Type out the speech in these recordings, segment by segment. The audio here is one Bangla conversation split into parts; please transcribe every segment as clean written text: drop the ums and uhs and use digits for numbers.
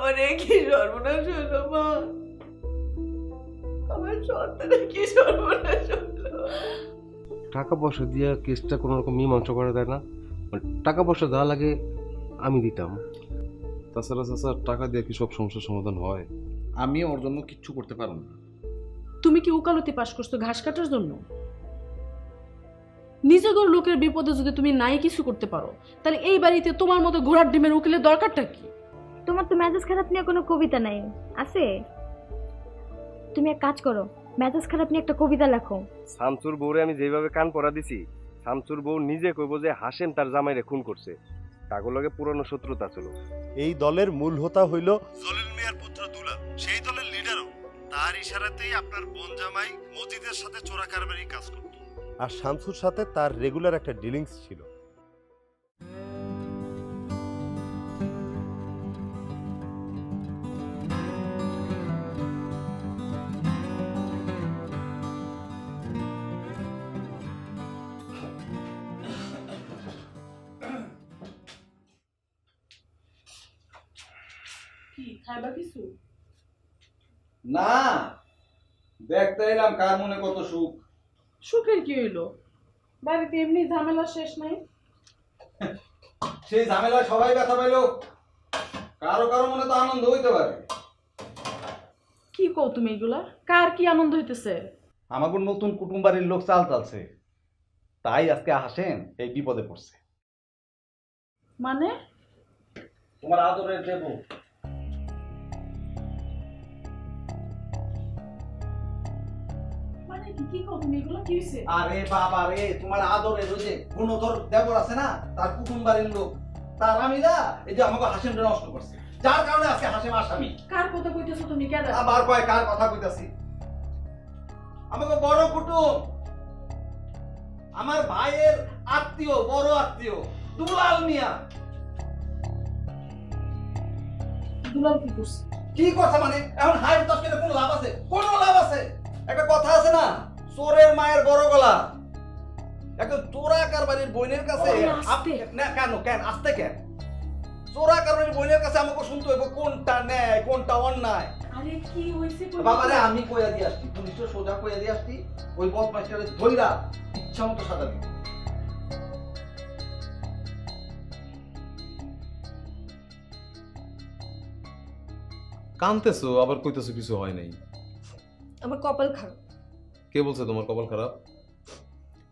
আমার কি সর্বনাশ হলো মা, আমার সন্তানের কি সর্বনাশ হলো। টাকা পয়সা দিয়ে কেসটা কোনো রকম মীমাংসা করা যায় না? টাকা পয়সা যা লাগে আমি দিতাম। তাছাড়া চাচা টাকা দিয়ে কি সব সমস্যার সমাধান হয়? আমি ওর জন্য কিচ্ছু করতে পারবো না। তুমি কি ওকালতি পাশ করছো ঘাস কাটার জন্য? নিজের লোকের বিপদে যদি তুমি নাই কিছু করতে পারো, তাহলে এই বাড়িতে তোমার মতো ঘোড়ার ডিমের উকিলের দরকারটা কি? তোমার তো মেজাজ খারাপ নিয়ে কোনো কবিতা নাই আছে? তুমি এক কাজ করো, মেজাজ খারাপ নিয়ে একটা কবিতা লেখো। শামসুর বউরে আমি যেভাবে কান পরা দিছি, শামসুর বউ নিজে কইব যে হাসেম তার জামাইরে খুন করছে। তাগো লগে পুরনো শত্রুতা ছিল। এই দলের মূল হোতা হইল জলিল মিয়ার পুত্র দুলাল, সেই দলের লিডারও। তার ইশারাতেই আপনার বোন জামাই মজিদের সাথে চোরা কারবারি কাজ করত, আর শামসুর সাথে তার রেগুলার একটা ডিলিংস ছিল। কি খাইবা কিছু? না, দেখতে এলাম কার মনে কত সুখ। সুখের কি হইলো? বাড়িতে এমনি ঝামেলা শেষ নাই। সেই ঝামেলায় সবাই ব্যথা পাইলো, কারো কারো মনে তো আনন্দ হইতে পারে। কি কও তুমি এগুলা? কার কি আনন্দ হইতেছে? আমাকে নতুন কুটুম বাড়ির লোক চাল চালছে, তাই আজকে হাসেন এই বিপদে পড়ছে। মানে? তোমার আদরের দেবো। মানে কি কও তুমি এগুলা? কি হইছে? আরে বাবা রে, তোমার আদরের ওই যে গুণধর দেবর আছে না, তার কুটুম বাড়ির লোক, তার আমিরা এই যে আমাকে হাসেমটা নষ্ট করছে, যার কারণে আজকে হাসেম আসামি। কার কথা কইতেছো তুমি? কেডা? আবার কয় কার কথা কইতাছি? আমাকে বড় কুটুম, আমার ভাইয়ের আত্মীয়, বড় আত্মীয় দুলাল মিয়া। দুলাল কি করছে? কি কথা মানে? এখন হাই উতাস করে কোনো লাভ আছে? কোনো লাভ আছে? একটা কথা আছে না, চোরের মায়ের বড় গলা। একটা চোরা কারবারির বোনের কাছে না কেন কেন আসতে কেন? চোরা কারবারির বোনের কাছে আমাকে শুনতে হইব কোনটা ন্যায় কোনটা অন্যায়। আরে কি হইছে? বাবারে আমি কইয়া দিয়ে আসছি, পুলিশের সোজা কইয়া দিয়ে আসছি, ওই বদমাইশটারে ধইরা ইচ্ছা মতো সাজা দিবে। কানতেছো আবার কইতেছো কিছু হয় নাই। আমার কপাল খারাপ। কে বলছে তোমার কপাল খারাপ?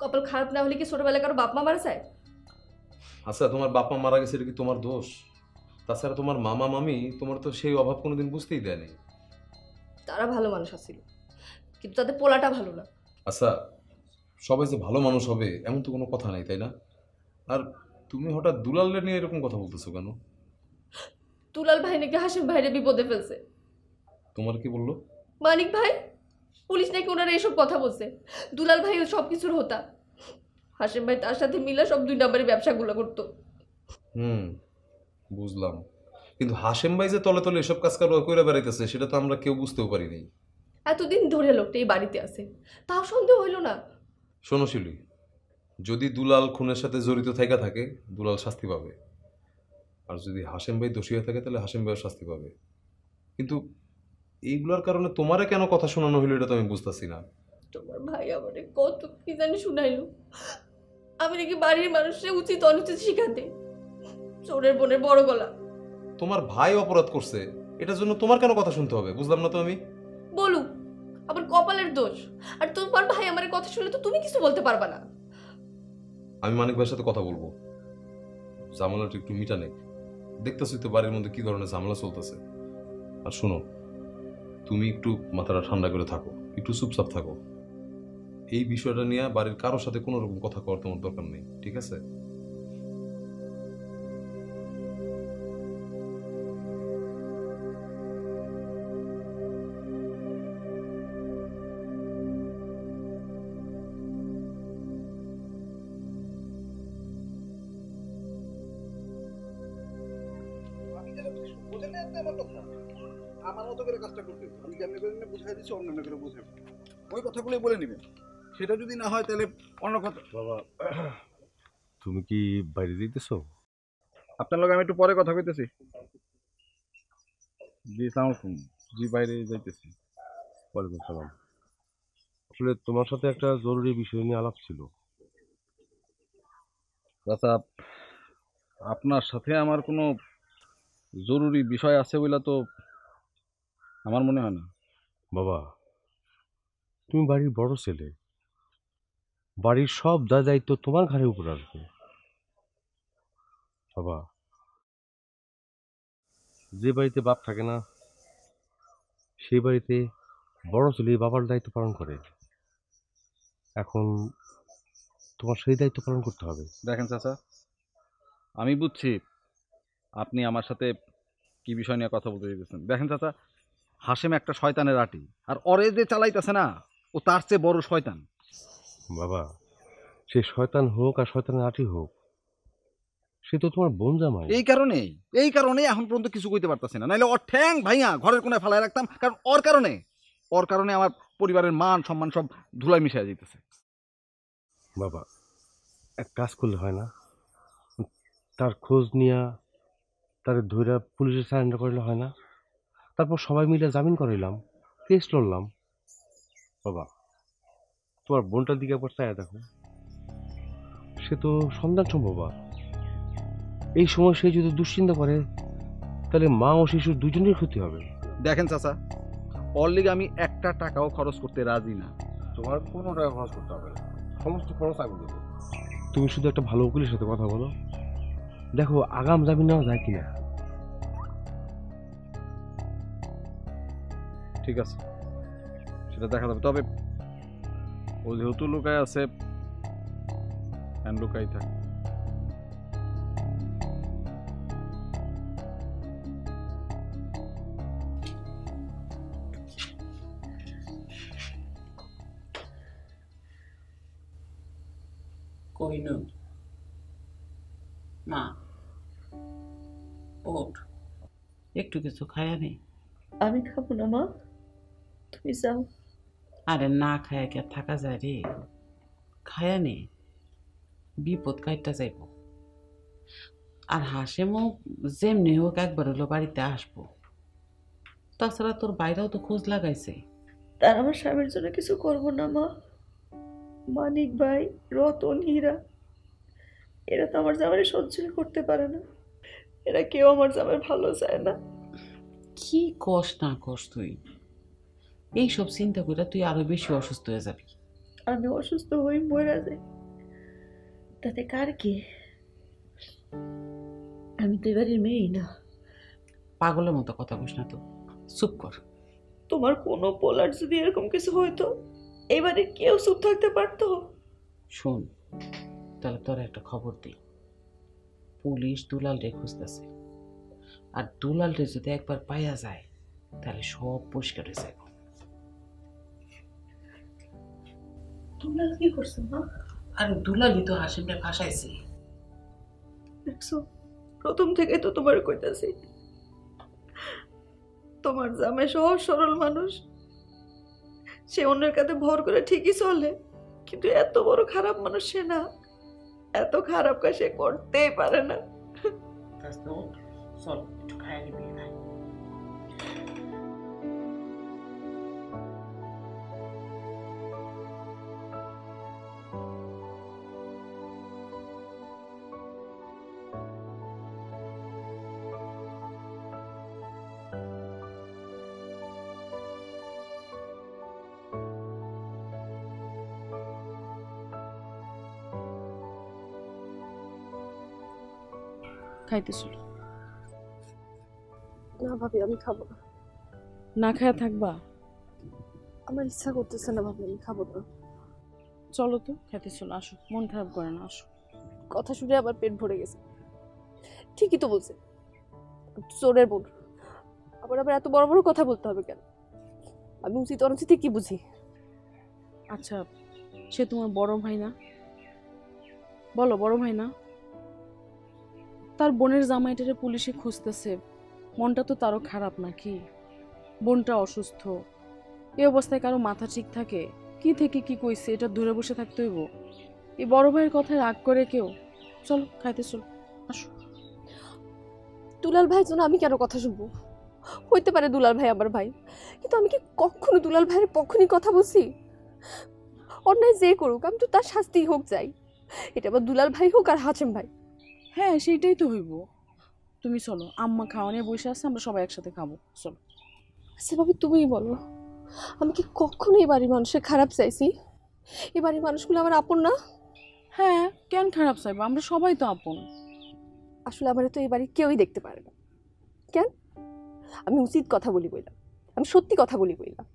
কপাল খারাপ না হলে কি ছোটবেলায় কারো বাপ মা মারা যায়? আচ্ছা, তোমার বাপ মা মারা গেছে এটা কি তোমার দোষ? তাছাড়া তোমার মামা মামি তোমার তো সেই অভাব কোনোদিন বুঝতেই দেয়নি। তারা ভালো মানুষ আছিল, কিন্তু তাদের পোলাটা ভালো না। আচ্ছা, সবাই যে ভালো মানুষ হবে এমন তো কোনো কথা নাই, তাই না? আর তুমি হঠাৎ দুলালে নিয়ে এরকম কথা বলতেছো কেন? দুলাল ভাই নাকি হাসিম ভাইরে বিপদে ফেলছে। তোমার কি বললো? মানিক ভাই, পুলিশ নাকি ওনারা এইসব কথা বলছে। দুলাল ভাই সব কিছুর হোতা, হাসিম ভাই তার সাথে মিলে সব 2 নম্বরের ব্যবসাগুলো করতো। বুঝলাম, কিন্তু হাসেম ভাই যে তলে তলে এসব কাজ করে বেড়াইতেছে সেটা তো আমরা কেউ বুঝতেও পারি নাই। এতদিন ধরে লোকটা এই বাড়িতে আছে, তাও সন্দেহ হইল না। শোনো শিলি, যদি দুলাল খুনের সাথে জড়িত থাকা থাকে দুলাল শাস্তি পাবে, আর যদি হাসেম ভাই দোষী হয়ে থাকে তাহলে হাসেম ভাইও শাস্তি পাবে। কিন্তু এইগুলোর কারণে তোমারে কেন কথা শোনানো হইলো এটা তো আমি বুঝতেছি না। তোমার ভাই আমারে কত কি জানি শুনাইলো, আমি নাকি বাড়ির মানুষের উচিত অনুচিত শিখাতে। চোরের বোনের বড় গলা। তোমার ভাই অপরাধ করছে, এটার জন্য তোমার কেন কথা শুনতে হবে? বুঝলাম না তো আমি। বলুক, আবার কপালের দোষ। আর তোমার ভাই আমার কথা শুনলে তো তুমি কিছু বলতে পারবা না। আমি মানিক ভাইয়ের সাথে কথা বলবো, ঝামেলাটা একটু মিটানে। দেখতেছি তো বাড়ির মধ্যে কি ধরনের ঝামেলা চলতেছে। আর শোনো, তুমি একটু মাথাটা ঠান্ডা করে থাকো, একটু চুপচাপ থাকো। এই বিষয়টা নিয়ে বাড়ির কারোর সাথে কোনো রকম কথা করার তোমার দরকার নেই, ঠিক আছে? আমার মতো করে কাজটা করতে, আমি যেমনি করে বুঝাই দিচ্ছি অন্য করে বুঝাই, ওই কথাগুলোই বলে নেবেন। সেটা যদি না হয় তাহলে অন্য কথা। বাবা, তুমি কি বাইরে যেতেছো? আপনার লগে আমি একটু পরে কথা কইতেছি। জি সালাম, জি বাইরে যাইতেছি। ওয়ালাইকুম সালাম। আসলে তোমার সাথে একটা জরুরি বিষয় নিয়ে আলাপ ছিল। চাচা, আপনার সাথে আমার কোনো জরুরি বিষয় আছে বলে তো আমার মনে হয় না। বাবা, তুমি বাড়ির বড় ছেলে, বাড়ির সব দায়িত্ব তোমার ঘাড়ের উপর আসবে। বাবা, যে বাড়িতে বাপ থাকে না সেই বাড়িতে বড় ছেলে বাবার দায়িত্ব পালন করে। এখন তোমার সেই দায়িত্ব পালন করতে হবে। দেখেন চাচা, আমি বুঝছি আপনি আমার সাথে কি বিষয় নিয়ে কথা বলতে চাইতেছেন। দেখেন চাচা, হাসেম একটা শয়তানের আটি, আর ওরে যে চালাইতেছে না ও তার চেয়ে বড় শয়তান। বাবা, সে শয়তান হোক আর শয়তানের আটি হোক, সে তো তোমার বোন জামাই। এই কারণেই এখন পর্যন্ত কিছু কইতে পারতাছি না, নাইলে ওর ঠ্যাং ভাইয়া ঘরের কোণে ফেলায় রাখতাম। কারণ ওর কারণে আমার পরিবারের মান সম্মান সব ধুলাই মিশাই যেতেছে। বাবা, এক কাজ করলে হয় না? তার খোঁজ নিয়া তার ধইরা পুলিশে সারেন্ডার করলে হয় না? তারপর সবাই মিলে জামিন করাইলাম, কেস লড়লাম। বাবা, তোমার বোনটার দিকে একবার চাইয়া দেখো, সে তো সন্তান সম্ভবা। এই সময় সে যদি দুশ্চিন্তা করে তাহলে মা ও শিশুর দুজনের ক্ষতি হবে। দেখেন চাচা, ওর লিগে আমি একটা টাকাও খরচ করতে রাজি না। তোমার কোনো টাকা খরচ করতে হবে না, সমস্ত খরচ আমি দেবো। তুমি শুধু একটা ভালো উকিলের সাথে কথা বলো, দেখো আগাম জামিন নেওয়া যায় কিনা। ঠিক আছে, সেটা দেখা যাবে। তবে ও যেহেতু লুকায় আছে, লুকাই থাক। কইনু মা, ওঠ, একটু কিছু খায়া নে। আমি খাবো না মা, তুমি যাও। আরে না খায়া কে থাকা যায় রে, খায়া নে, বিপদ কাইটটা যাইব। আর হাসেমও যেমনি হোক একবার হলো বাড়িতে আসবো। তাছাড়া তোর বাইরেও তো খোঁজ লাগাইছে। তার আমার স্বামীর জন্য কিছু করবো না মা? মানিক ভাই, রতন, হীরা, এরা তো আমার জামাই সহ্যই করতে পারে না। এরা কেউ আমার জামাই ভালো চায় না। কি কস না কস তুই, এইসব চিন্তা করে তুই আরো বেশি অসুস্থ হয়ে যাবি। আমি অসুস্থ হয়ে মরে যাই, তাতে কার কি? আমি তো এবারের মেয়েই না। পাগলের মতো কথা বলিস না তো, চুপ কর। তোমার কোনো পোলার যদি এরকম কিছু হইতো, এবারে কেউ চুপ থাকতে পারতো? শোন, তাহলে তোর একটা খবর দিই, পুলিশ দুলাল রে খুঁজতেছে। আর দুলাল রে যদি একবার পাইয়া যায় তাহলে সব পরিষ্কার হয়ে যাবে। দুলাল কি করছে মা? আর দুলালই তো হাসিমটা ফাঁসাইছে। দেখছো, প্রথম থেকে তো তোমার কইতাছি, তোমার জামাই সহজ সরল মানুষ, সে অন্যের কাছে ভর করে ঠিকই চলে, কিন্তু এত বড় খারাপ মানুষ সে না। এত খারাপ কাজ সে করতেই পারে না। চল একটু খাইয়া নিবি। খাইতেছিল না ভাবি, আমি খাবো না। না খায়া থাকবা? আমার ইচ্ছা করতেছে না ভাবি, আমি খাবো না। চলো তো, খাইতেছিল, আসো, মন খারাপ করে না, আসো। কথা শুনে আবার পেট ভরে গেছে। ঠিকই তো বলছে, চোরের বোন। আবার আবার এত বড় বড় কথা বলতে হবে কেন? আমি উচিত অনুচিতে কি বুঝি? আচ্ছা, সে তোমার বড় ভাই না? বলো, বড় ভাই না? তার বোনের জামাইটারে পুলিশে খুঁজতেছে, মনটা তো তারও খারাপ নাকি? বোনটা অসুস্থ, এই অবস্থায় কারো মাথা ঠিক থাকে? কি থেকে কি কইছে এটা ধরে বসে থাকতে হইব? এই বড় ভাইয়ের কথায় রাগ করে কেউ? চলো খাইতে চলো, আসো। দুলাল ভাই জন্য আমি কেন কথা শুনবো? হইতে পারে দুলাল ভাই আমার ভাই, কিন্তু আমি কি কখনো দুলাল ভাইয়ের পক্ষে কথা বলছি? অন্যায় যে করুক আমি তো তার শাস্তি হোক চাই, এটা আবার দুলাল ভাই হোক আর হাসেম ভাই। হ্যাঁ সেইটাই তো হইব। তুমি চলো, আম্মা খাওয়া নিয়ে বসে আছে, আমরা সবাই একসাথে খাবো, চলো। আচ্ছা ভাবি তুমিই বলো, আমি কি কখনো এই বাড়ির মানুষের খারাপ চাইছি? এই বাড়ির মানুষগুলো আমার আপন না? হ্যাঁ, কেন খারাপ চাইবো, আমরা সবাই তো আপন। আসলে আমার তো এই বাড়ি কেউই দেখতে পারে না। কেন? আমি উচিত কথা বলি বইলাম, আমি সত্যি কথা বলি বইলাম।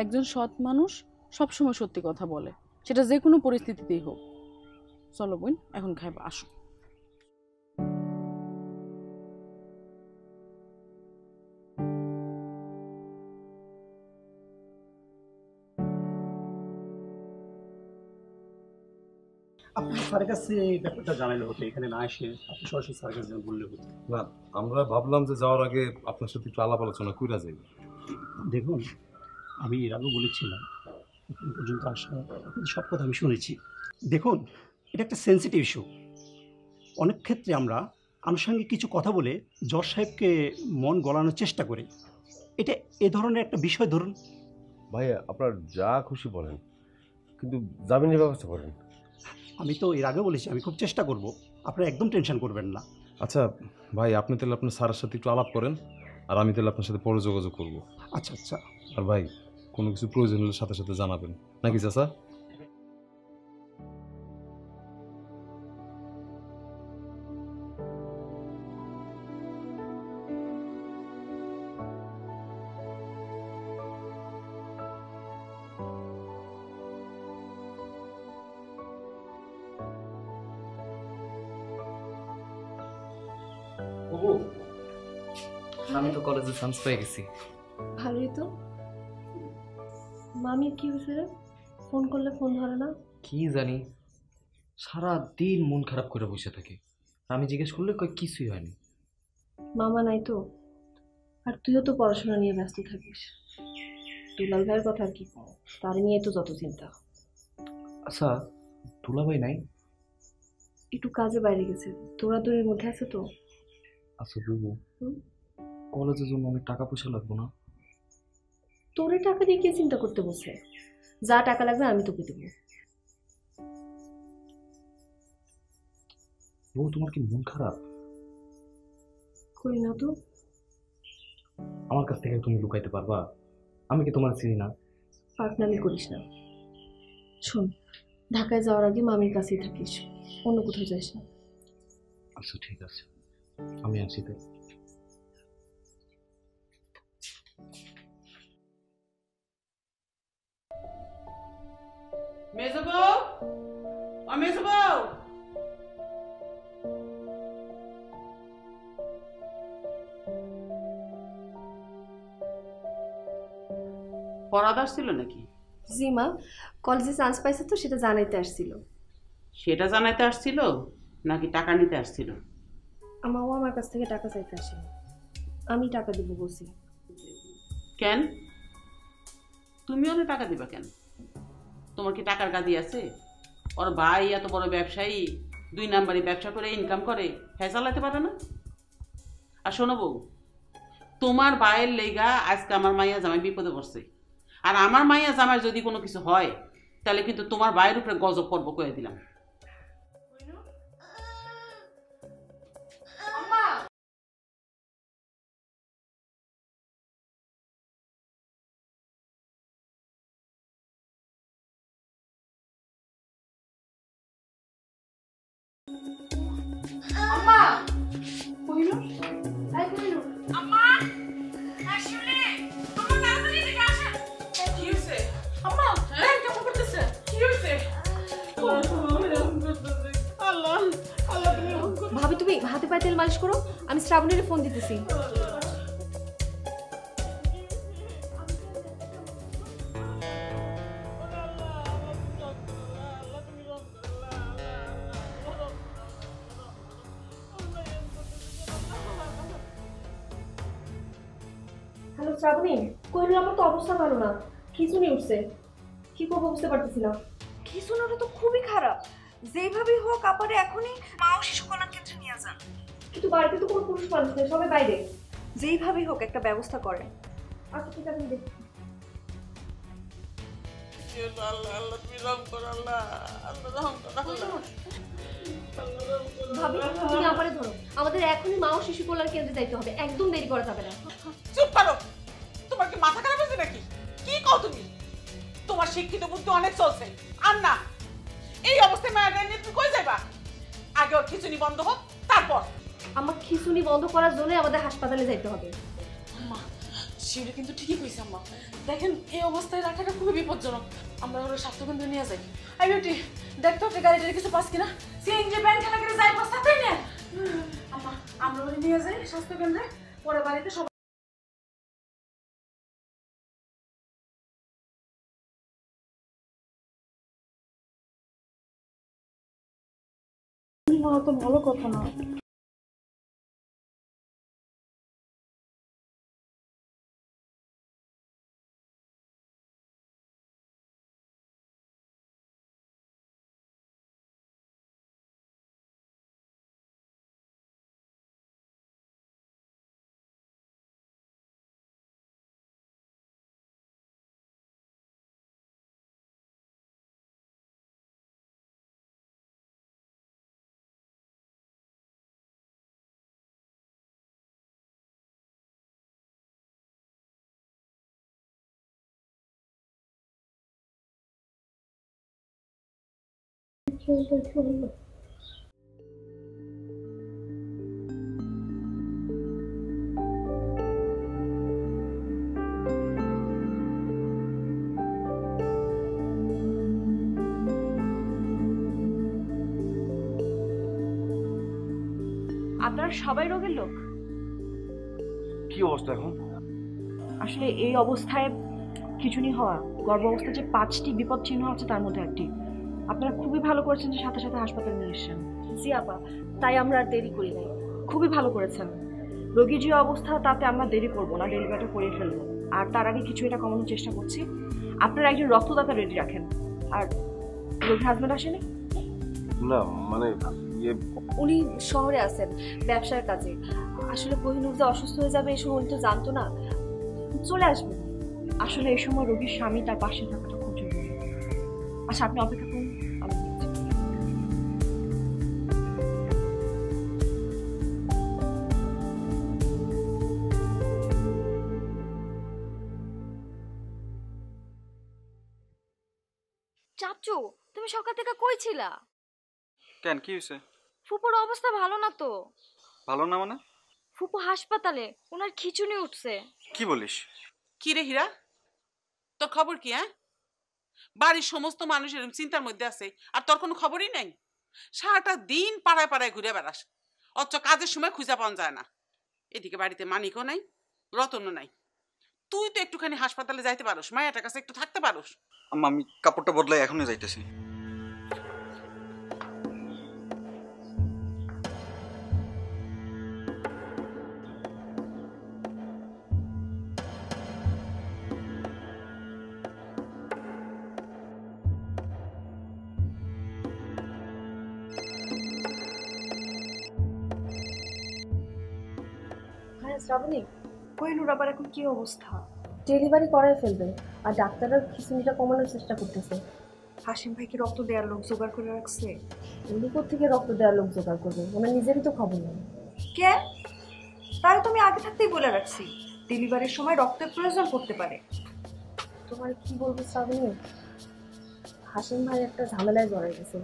একজন সৎ মানুষ সবসময় সত্যি কথা বলে, সেটা যে কোনো পরিস্থিতিতেই হোক। চলো বোন, এখন খাইবা, আসো। আপনি স্যারের কাছে এই ব্যাপারটা জানাইলে হতো, এখানে না এসে আপনি সরাসরি স্যারের কাছে বললে হতো। না, আমরা ভাবলাম যে যাওয়ার আগে আপনার সাথে একটু আলাপ আলোচনা কইরা যাই। দেখুন, আমি এর আগেও বলেছিলাম, এখন পর্যন্ত আসা সব কথা আমি শুনেছি। দেখুন, এটা একটা সেন্সিটিভ ইস্যু। অনেক ক্ষেত্রে আমরা আনুষঙ্গিক কিছু কথা বলে জজ সাহেবকে মন গলানোর চেষ্টা করি। এটা এ ধরনের একটা বিষয়। ধরুন ভাইয়া, আপনার যা খুশি বলেন, কিন্তু জামিনের ব্যবস্থা করেন। আমি তো এর আগে বলেছি আমি খুব চেষ্টা করব, আপনারা একদম টেনশন করবেন না। আচ্ছা ভাই, আপনি তাহলে আপনার স্যারের সাথে একটু আলাপ করেন, আর আমি তাহলে আপনার সাথে পরে যোগাযোগ করবো। আচ্ছা আচ্ছা। আর ভাই, কোনো কিছু প্রয়োজন হলে সাথে সাথে জানাবেন, নাকি চাচা? আমি তো কলেজে চান্স পেয়ে গেছি। ভালোই তো। মামি কি হয়েছে রে? ফোন করলে ফোন ধরে না। কি জানি, সারা দিন মন খারাপ করে বসে থাকে। আমি জিজ্ঞেস করলে কই কিছুই হয়নি। মামা নাই তো, আর তুইও তো পড়াশোনা নিয়ে ব্যস্ত থাকিস। দুলাল ভাইয়ের কথা আর কি, তার নিয়ে তো যত চিন্তা। আচ্ছা, দুলাভাই নাই? একটু কাজে বাইরে গেছে, দৌড়াদৌড়ির মধ্যে আছে তো। আচ্ছা বুবু, কলেজের জন্য অনেক টাকা পয়সা লাগবে না? তোরে টাকা দিয়ে কি চিন্তা করতে বসে? যা টাকা লাগবে আমি তোকে দেবো। বউ, তোমার কি মন খারাপ? করি না তো। আমার কাছ থেকে তুমি লুকাইতে পারবা? আমি কি তোমার চিনি না? পাকনামি করিস না। শোন, ঢাকায় যাওয়ার আগে মামির কাছেই থাকিস, অন্য কোথাও যাস না। আচ্ছা ঠিক আছে, আমি আসি তাই। মেজবউ, ও মেজবউ, পড়াদ আসছিল নাকি? জি মা, কলেজে চান্স পাইছে তো সেটা জানাইতে আসছিল। সেটা জানাইতে আসছিল নাকি টাকা নিতে আসছিল? আমাও আমার কাছ থেকে টাকা চাইতে আসে, আমি টাকা দিব বলছি। কেন তুমি ওরে টাকা দিবা কেন? তোমার কি টাকার গাদি আছে? ওর ভাই এত বড় ব্যবসায়ী, 2 নাম্বারি ব্যবসা করে ইনকাম করে, হ্যাঁ চালাতে পারে না? আর শোনো বউ, তোমার ভাইয়ের লেগা আজকে আমার মাইয়া জামাই বিপদে পড়ছে, আর আমার মাইয়া জামাই যদি কোনো কিছু হয় তাহলে কিন্তু তোমার ভাইয়ের উপরে গজব পড়ব কয়ে দিলাম। আম্মা কইলো আই কইলো আম্মা আসলে আম্মা তাড়াতাড়ি এদিকে আসেন। কি হইছে আম্মা? হ্যাঁ কেমন করতেছে? কি হইছে? আল্লাহ আল্লাহ, তুমি রহম করো। ভাবি তুমি হাতে পায়ে তেল মালিশ করো, আমি শ্রাবণীর ফোন দিতেছি। হ্যালো শ্রাবণী, কইলো আমার তো অবস্থা ভালো না, খিচুনি উঠছে, কি করবো বুঝতে পারতেছি না। খিচুনিটা তো খুবই খারাপ, যেভাবেই হোক আপারে এখনই মা ও শিশু কল্যাণ কেন্দ্রে নিয়ে যান। কিন্তু বাড়িতে তো কোনো পুরুষ মানুষ নেই, সবাই বাইরে। যেইভাবেই হোক একটা ব্যবস্থা করেন। আচ্ছা ঠিক আছে, দেখি। ভাবি তুমি আমারে ধরো, আমাদের এখনই মা ও শিশু কল্যাণ কেন্দ্রে যাইতে হবে, একদম দেরি করা যাবে না। চুপ করো, তোমার কি মাথা খারাপ হয়েছে নাকি? কি কও তুমি? তোমার শিক্ষিত বুদ্ধি অনেক চলছে আর না এই অবস্থায় মায়ের নিয়ে তুমি কই যাইবা? আগে ওর খিচুনি বন্ধ হোক তারপর। আমার খিচুনি বন্ধ করার জন্য আমাদের হাসপাতালে যাইতে হবে। আম্মা শিউলি কিন্তু ঠিকই কইছে আম্মা, দেখেন এই অবস্থায় রাখাটা খুবই বিপজ্জনক। আমরা ওর স্বাস্থ্যকেন্দ্রে নিয়ে যাই। আই বিউটি দেখতো একটা গাড়িটার কিছু পাস কিনা, সিএনজি ব্যান খেলা করে যাই বস্তা তাই না? আম্মা আমরা ওরে নিয়ে যাই স্বাস্থ্যকেন্দ্রে, পরে বাড়িতে সব তো ভালো কথা না। আপনারা সবাই রোগের লোক? কি অবস্থা এখন? আসলে এই অবস্থায় খিচুনি হওয়া, গর্ভাবস্থা যে 5টি বিপদ চিহ্ন আছে তার মধ্যে একটি। আপনারা খুবই ভালো করেছেন যে সাথে সাথে হাসপাতালে নিয়ে এসেছেন। জি আপা, তাই আমরা আর দেরি করি নাই। খুবই ভালো করেছেন। রোগীর যে অবস্থা তাতে আমরা দেরি করব না, ডেলিভারিটা করে ফেলবো। আর তার আগে কিছু এটা কমানোর চেষ্টা করছি। আপনারা একজন রক্তদাতা রেডি রাখেন। আর রোগীর হাজবেন্ড আসেনি? না মানে উনি শহরে আছেন ব্যবসার কাজে। আসলে কোহিনুর যে অসুস্থ হয়ে যাবে এই সময় উনি তো জানতো না, চলে আসবেন। আসলে এই সময় রোগীর স্বামী তার পাশে থাকাটা খুব জরুরি। আচ্ছা আপনি অপেক্ষা করুন, আমি দেখছি। চাচু তুমি সকাল থেকে কই ছিলা? কেন কি হয়েছে? ফুপুর অবস্থা ভালো না তো। ভালো না মানে? ফুপু হাসপাতালে, ওনার খিচুনি উঠছে। কি বলিস? কি রে হীরা, তোর খবর কি? হ্যাঁ, বাড়ির সমস্ত মানুষ এরকম চিন্তার মধ্যে আছে আর তোর কোনো খবরই নাই। সারাটা দিন পাড়ায় পাড়ায় ঘুরে বেড়াস, অথচ কাজের সময় খুঁজে পাওয়া যায় না। এদিকে বাড়িতে মানিকও নাই, রতনও নাই। তুই তো একটুখানি হাসপাতালে যাইতে পারোস, মায়াটার কাছে একটু থাকতে পারোস। আম্মা আমি কাপড়টা বদলাই এখনই যাইতেছি। হ্যাঁ শ্রাবণী, কোহিনুর আবার এখন কি অবস্থা? ডেলিভারি করাই ফেলবে আর ডাক্তাররা খিচুনিটা কমানোর চেষ্টা করতেছে। হাসিম ভাই কি রক্ত দেওয়ার লোক জোগাড় করে রাখছে? উনি থেকে রক্ত দেওয়ার লোক জোগাড় করবে, ওনার নিজেরই তো খবর নেই। কে? তাহলে তো আমি আগে থাকতেই বলে রাখছি ডেলিভারির সময় রক্তের প্রয়োজন পড়তে পারে। তোমার কি বলবো শ্রাবণী, হাসিম ভাই একটা ঝামেলায় জড়াই গেছে।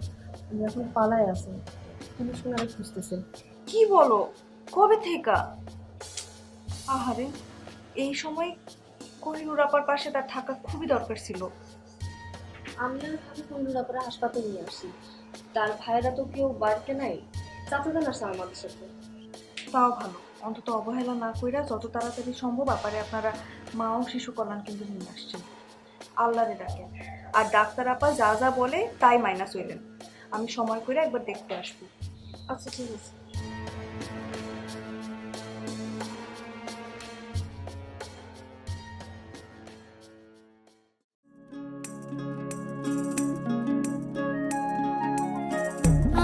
উনি এখন পালায় আছে, পুলিশ ওনারে খুঁজতেছে। কি বলো? কবে থেকে? আহারে, এই সময় কোহিনুর আপার পাশে তার থাকা খুবই দরকার ছিল। আমি আর ভাবি কোহিনুর আপারে হাসপাতালে নিয়ে আসি, তার ভাইয়েরা তো কেউ বাড়িতে নাই, চাচাদের আসছে আমাদের সাথে। তাও ভালো, অন্তত অবহেলা না কইরা যত তাড়াতাড়ি সম্ভব আপারে আপনারা মা ও শিশু কল্যাণ কেন্দ্রে নিয়ে আসছেন। আল্লাহরে ডাকেন আর ডাক্তার আপা যা যা বলে তাই মাইনা চলেন। আমি সময় করে একবার দেখতে আসবো। আচ্ছা ঠিক আছে।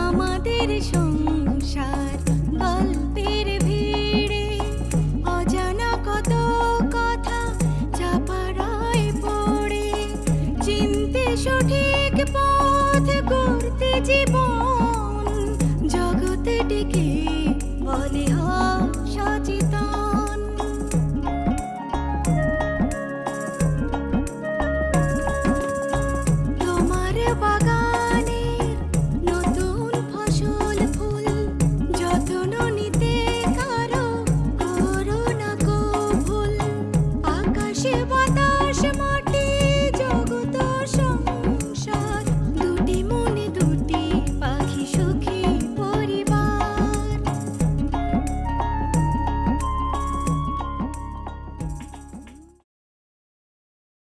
আমাদের